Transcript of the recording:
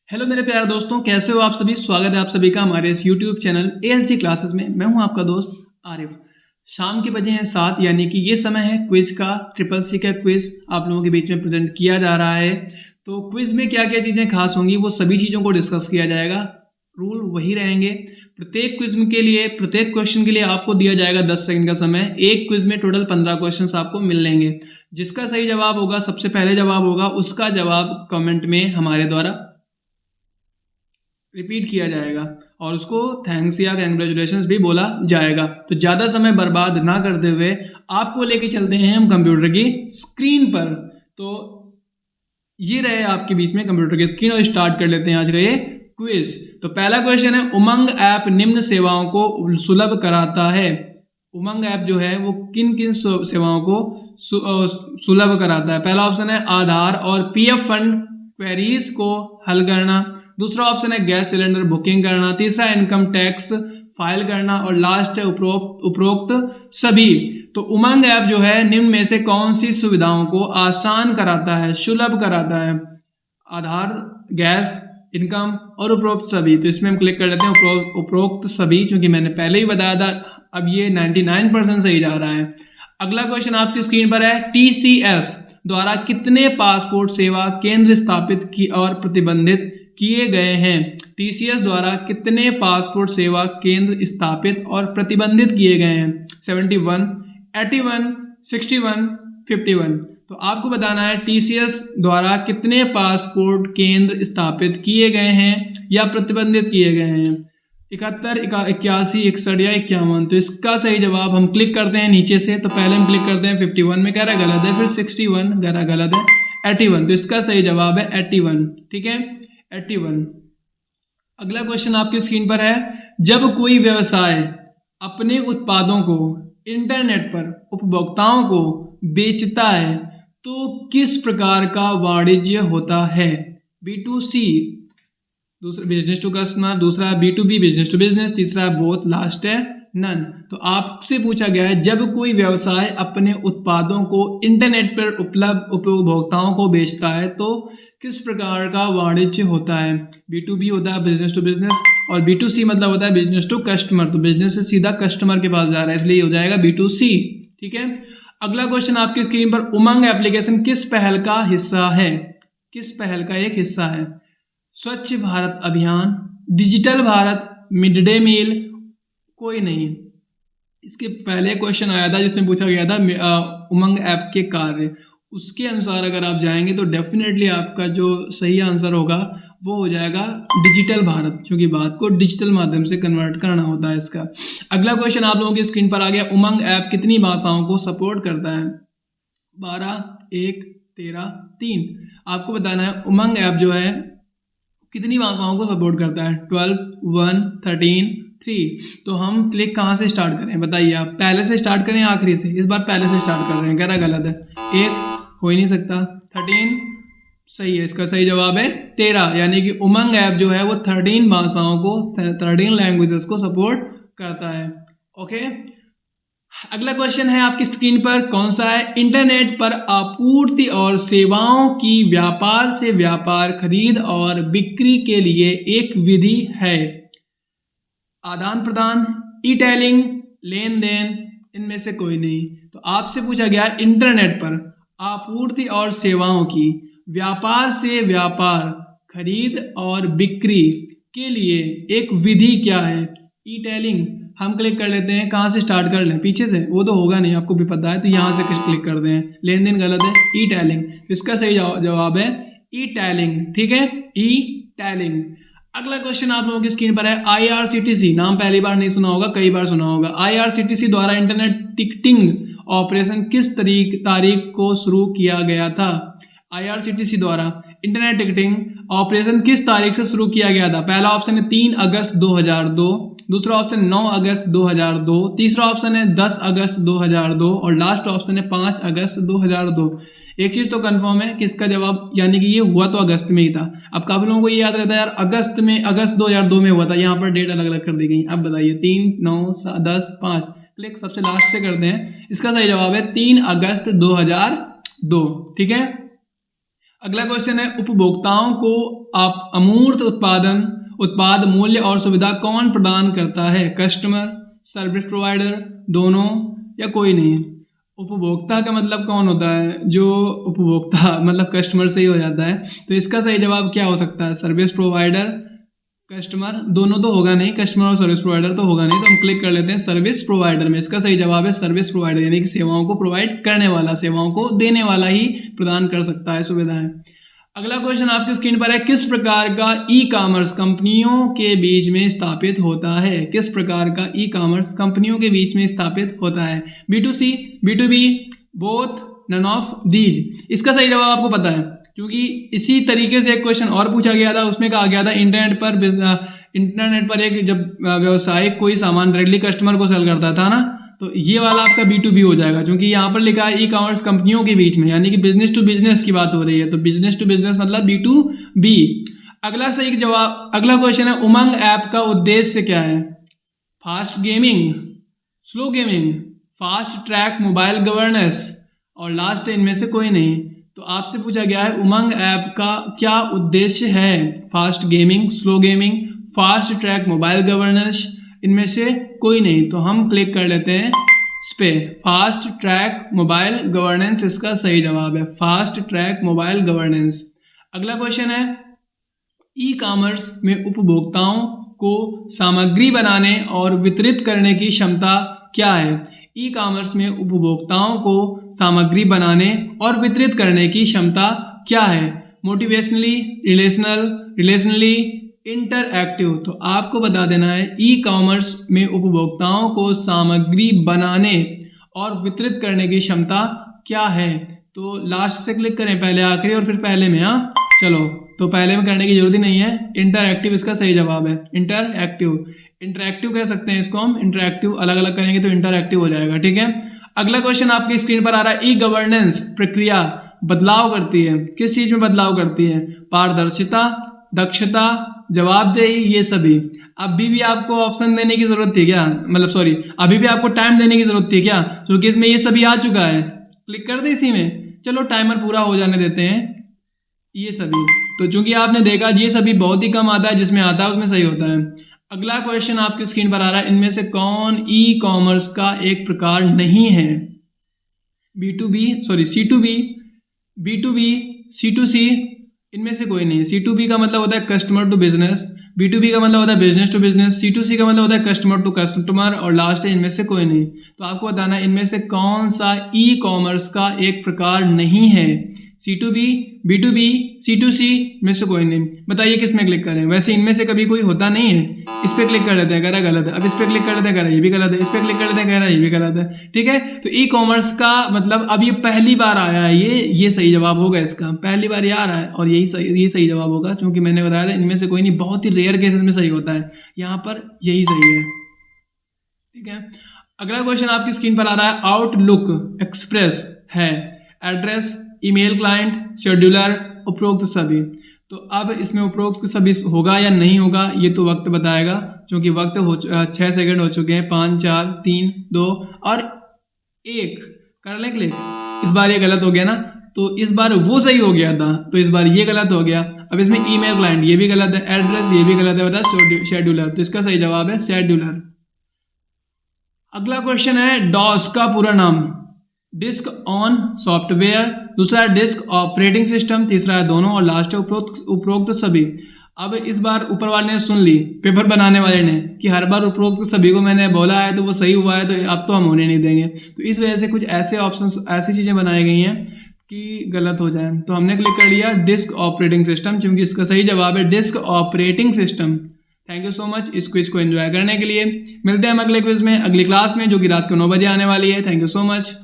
Hello मेरे प्यारे दोस्तों, कैसे हो आप सभी। स्वागत है आप सभी का हमारे इस YouTube चैनल एएलसी क्लासेस में। मैं हूं आपका दोस्त आरिफ। शाम के बजे हैं 7, यानी कि ये समय है क्विज का। ट्रिपल सी का क्विज आप लोगों के बीच में प्रेजेंट किया जा रहा है। तो क्विज में क्या क्या चीज़ें खास होंगी वो सभी चीज़ों को डिस्कस किया जाएगा। रूल वही रहेंगे। प्रत्येक क्विज के लिए, प्रत्येक क्वेश्चन के लिए आपको दिया जाएगा 10 सेकंड का समय। एक क्विज में टोटल 15 क्वेश्चन आपको मिल लेंगे। जिसका सही जवाब होगा, सबसे पहले जवाब होगा, उसका जवाब कमेंट में हमारे द्वारा रिपीट किया जाएगा और उसको थैंक्स या कंग्रेचुलेशंस भी बोला जाएगा। तो ज़्यादा समय बर्बाद ना करते हुए आपको लेके चलते हैं हम कंप्यूटर की स्क्रीन पर। तो ये रहे आपके बीच में कंप्यूटर की स्क्रीन और स्टार्ट कर लेते हैं आज का ये क्विज। तो पहला क्वेश्चन है, उमंग ऐप निम्न सेवाओं को सुलभ कराता है। उमंग ऐप जो है वो किन किन सेवाओं को सुलभ कराता है। पहला ऑप्शन है आधार और पीएफ फंड क्वेरीज को हल करना। दूसरा ऑप्शन है गैस सिलेंडर बुकिंग करना। तीसरा इनकम टैक्स फाइल करना और लास्ट है उपरोक्त सभी। तो उमंग ऐप जो है निम्न में से कौन सी सुविधाओं को आसान कराता है, सुलभ कराता है। आधार, गैस, इनकम और उपरोक्त सभी। तो इसमें हम क्लिक कर लेते हैं उपरोक्त सभी, क्योंकि मैंने पहले ही बताया था। अब ये 99% सही जा रहा है। अगला क्वेश्चन आपकी स्क्रीन पर है, टीसीएस द्वारा कितने पासपोर्ट सेवा केंद्र स्थापित की और प्रतिबंधित किए गए हैं। टीसीएस द्वारा कितने पासपोर्ट सेवा केंद्र स्थापित और प्रतिबंधित किए गए हैं। 71, 81, 61, 51। तो आपको बताना है टीसीएस द्वारा कितने पासपोर्ट केंद्र स्थापित किए गए हैं या प्रतिबंधित किए गए हैं। 71, 81, 61 या 51। तो इसका सही जवाब हम क्लिक करते हैं नीचे से। तो पहले हम क्लिक करते हैं 51 में, कह रहा है गलत है, फिर 61 कह रहा गलत है, 81। तो इसका सही जवाब है 81। ठीक है, 81। अगला क्वेश्चन आपकी स्क्रीन पर है, जब कोई व्यवसाय अपने उत्पादों को इंटरनेट पर उपभोक्ताओं को बेचता है तो किस प्रकार का वाणिज्य होता है। B2C, दूसरा बिजनेस टू कस्टमर, दूसरा B2B बिजनेस टू बिजनेस, तीसरा बोथ, लास्ट है नन। तो आपसे पूछा गया है, जब कोई व्यवसाय अपने उत्पादों को इंटरनेट पर उपलब्ध उपभोक्ताओं को बेचता है तो किस प्रकार का वाणिज्य होता है। B2B होता है बिजनेस टू बिजनेस, और B2C मतलब होता है बिजनेस टू कस्टमर। तो बिजनेस से सीधा कस्टमर के पास जा रहा है, इसलिए हो जाएगा B2C। ठीक है। अगला क्वेश्चन आपकी स्क्रीन पर, उमंग एप्लीकेशन किस पहल का हिस्सा है। किस पहल का एक हिस्सा है। Swachh Bharat Abhiyan, digital Bharat, mid day meal, कोई नहीं। इसके पहले क्वेश्चन आया था जिसमें पूछा गया था उमंग ऐप के कार्य। उसके अनुसार अगर आप जाएंगे तो डेफिनेटली आपका जो सही आंसर होगा वो हो जाएगा डिजिटल भारत, क्योंकि बात को डिजिटल माध्यम से कन्वर्ट करना होता है इसका। अगला क्वेश्चन आप लोगों की स्क्रीन पर आ गया, उमंग ऐप कितनी भाषाओं को सपोर्ट करता है। 12, 1, 13, 3। आपको बताना है उमंग ऐप जो है कितनी भाषाओं को सपोर्ट करता है। 12, 1, 13, 3। तो हम क्लिक कहाँ से स्टार्ट करें बताइए आप। पहले से स्टार्ट करें आखिरी से। इस बार पहले से स्टार्ट कर रहे हैं, कह रहा गलत है। 1 हो ही नहीं सकता। 13 सही है, इसका सही जवाब है 13। यानी कि उमंग ऐप जो है वो 13 भाषाओं को, 13 लैंग्वेजेस को सपोर्ट करता है। ओके। अगला क्वेश्चन है आपकी स्क्रीन पर, कौन सा है, इंटरनेट पर आपूर्ति और सेवाओं की व्यापार से व्यापार, खरीद और बिक्री के लिए एक विधि है। आदान प्रदान, ई टेलिंग, लेन देन, इनमें से कोई नहीं। तो आपसे पूछा गया इंटरनेट पर आपूर्ति और सेवाओं की व्यापार से व्यापार, खरीद और बिक्री के लिए एक विधि क्या है। ई टेलिंग हम क्लिक कर लेते हैं। कहाँ से स्टार्ट कर लें, पीछे से, वो तो होगा नहीं, आपको भी पता है, तो यहाँ से क्लिक कर दें। लेन देन गलत है, ई टेलिंग। इसका सही जवाब है ई टेलिंग। ठीक है, ई टेलिंग। अगला क्वेश्चन आप लोगों की स्क्रीन पर है, IRCTC, नाम पहली बार नहीं सुना होगा, कई बार सुना होगा। IRCTC द्वारा इंटरनेट टिकटिंग ऑपरेशन किस तारीख को शुरू किया गया था। IRCTC द्वारा इंटरनेट टिकटिंग ऑपरेशन किस तारीख से शुरू किया गया था। पहला ऑप्शन है 3 अगस्त 2002, दूसरा ऑप्शन 9 अगस्त 2002, तीसरा ऑप्शन है 10 अगस्त 2002 और लास्ट ऑप्शन है 5 अगस्त 2002। एक चीज तो कंफर्म है कि इसका जवाब, यानी कि ये हुआ तो अगस्त में ही था। अब काफी लोगों को ये याद रहता है यार अगस्त 2002 में हुआ था, यहाँ पर डेट अलग अलग कर दी गई। अब बताइए 3, 9, 10, 5। क्लिक सबसे लास्ट से करते हैं। इसका सही जवाब है 3 अगस्त 2002। ठीक है। अगला क्वेश्चन है, उपभोक्ताओं को आप अमूर्त उत्पाद मूल्य और सुविधा कौन प्रदान करता है? कस्टमर, सर्विस प्रोवाइडर, दोनों या कोई नहीं? उपभोक्ता का मतलब कौन होता है? जो उपभोक्ता मतलब कस्टमर से ही हो जाता है, तो इसका सही जवाब क्या हो सकता है? सर्विस प्रोवाइडर, कस्टमर, दोनों तो होगा नहीं, कस्टमर और सर्विस प्रोवाइडर तो होगा नहीं, तो हम क्लिक कर लेते हैं सर्विस प्रोवाइडर में। इसका सही जवाब है सर्विस प्रोवाइडर, यानी कि सेवाओं को प्रोवाइड करने वाला, सेवाओं को देने वाला ही प्रदान कर सकता है सुविधाएं। अगला क्वेश्चन आपकी स्क्रीन पर है, किस प्रकार का ई कॉमर्स कंपनियों के बीच में स्थापित होता है? किस प्रकार का ई कॉमर्स कंपनियों के बीच में स्थापित होता है? B2C, B2B, both, none of these? इसका सही जवाब आपको पता है, क्योंकि इसी तरीके से एक क्वेश्चन और पूछा गया था, उसमें कहा गया था इंटरनेट पर एक जब व्यवसायिक कोई सामान डायरेक्टली कस्टमर को सेल करता था ना, तो ये वाला आपका B2B हो जाएगा, क्योंकि यहाँ पर लिखा है ई कॉमर्स कंपनियों के बीच में, यानी कि बिजनेस टू बिजनेस की बात हो रही है, तो बिजनेस टू बिजनेस मतलब B2B। अगला क्वेश्चन है, उमंग ऐप का उद्देश्य क्या है? Fast gaming, slow gaming, fast track mobile governance और लास्ट इनमें से कोई नहीं। तो आपसे पूछा गया है उमंग ऐप का क्या उद्देश्य है? Fast gaming, slow gaming, fast track mobile governance, इनमें से कोई नहीं। तो हम क्लिक कर लेते हैं इस पे, फास्ट ट्रैक मोबाइल गवर्नेंस इसका सही जवाब है, फास्ट ट्रैक मोबाइल गवर्नेंस। अगला क्वेश्चन है, ई कॉमर्स में उपभोक्ताओं को सामग्री बनाने और वितरित करने की क्षमता क्या है? ई कॉमर्स में उपभोक्ताओं को सामग्री बनाने और वितरित करने की क्षमता क्या है? मोटिवेशनली, रिलेशनली, इंटरएक्टिव? तो आपको बता देना है ई कॉमर्स में उपभोक्ताओं को सामग्री बनाने और वितरित करने की क्षमता क्या है? तो लास्ट से क्लिक करें, पहले आखिरी और फिर पहले में। हाँ चलो, तो पहले में करने की जरूरत ही नहीं है, इंटरएक्टिव इसका सही जवाब है, इंटरएक्टिव कह सकते हैं इसको हम, इंटरएक्टिव अलग अलग करेंगे तो इंटरएक्टिव हो जाएगा, ठीक है। अगला क्वेश्चन आपकी स्क्रीन पर आ रहा है, ई गवर्नेंस प्रक्रिया बदलाव करती है, किस चीज में बदलाव करती है? पारदर्शिता, दक्षता, जवाबदेही, ये सभी। अभी भी आपको ऑप्शन देने की जरूरत थी क्या? मतलब सॉरी, अभी भी आपको टाइम देने की जरूरत थी क्या? क्योंकि इसमें ये सभी आ चुका है, क्लिक कर दे इसी में। चलो टाइमर पूरा हो जाने देते हैं, ये सभी तो चूंकि आपने देखा ये सभी बहुत ही कम आता है, जिसमें आता है उसमें सही होता है। अगला क्वेश्चन आपकी स्क्रीन पर आ रहा है, इनमें से कौन ई कॉमर्स का एक प्रकार नहीं है? C2B, B2B, C2C, इनमें से कोई नहीं। C2B का मतलब होता है कस्टमर टू बिजनेस, B2B का मतलब होता है बिजनेस टू बिजनेस, C2C का मतलब होता है कस्टमर टू कस्टमर, और लास्ट है इनमें से कोई नहीं। तो आपको बताना है इनमें से कौन सा ई कॉमर्स का एक प्रकार नहीं है? C2B, B2B, C2C, में से कोई नहीं। बताइए किस में क्लिक करें? वैसे इनमें से कभी कोई होता नहीं है। इस पे क्लिक कर लेते हैं, कह रहा गलत है। अब इस पे क्लिक कर लेते हैं, कह रहा ये भी गलत है। इस पे क्लिक कर लेते हैं, कह रहा ये भी गलत है। ठीक है, तो ई कॉमर्स का मतलब अब ये पहली बार आया है, ये सही जवाब होगा इसका, पहली बार ये आ रहा है और ये सही जवाब होगा, क्योंकि मैंने बताया था इनमें से कोई नहीं, बहुत ही रेयर केसेस में सही होता है, यहाँ पर यही सही है। ठीक है, अगला क्वेश्चन आपकी स्क्रीन पर आ रहा है, आउटलुक एक्सप्रेस है एड्रेस, ईमेल क्लाइंट, शेड्यूलर, उपरोक्त सभी। तो अब इसमें उपरोक्त सभी होगा या नहीं होगा ये तो वक्त बताएगा, क्योंकि वक्त 6 सेकंड हो चुके हैं। 5 4 3 2 और 1 कर ले क्लिक। इस बार ये गलत हो गया ना, तो इस बार वो सही हो गया था, तो इस बार ये गलत हो गया। अब इसमें ईमेल क्लाइंट ये भी गलत है, एड्रेस ये भी गलत है, बता शेड्यूलर, तो इसका सही जवाब है शेड्यूलर। अगला क्वेश्चन है, डॉस का पूरा नाम? डिस्क ऑन सॉफ्टवेयर, दूसरा है डिस्क ऑपरेटिंग सिस्टम, तीसरा है दोनों, और लास्ट है उपरोक्त सभी। अब इस बार ऊपर वाले ने सुन ली, पेपर बनाने वाले ने, कि हर बार उपरोक्त सभी को मैंने बोला है तो वो सही हुआ है, तो अब तो हम होने नहीं देंगे। तो इस वजह से कुछ ऐसे ऑप्शंस, ऐसी चीजें बनाई गई हैं कि गलत हो जाए। तो हमने क्लिक कर लिया डिस्क ऑपरेटिंग सिस्टम, क्योंकि इसका सही जवाब है disk operating system. Thank you so much इस क्विज को एंजॉय करने के लिए। मिलते हैं हम अगले क्विज में, अगली क्लास में, जो कि रात को 9 बजे आने वाली है। Thank you so much.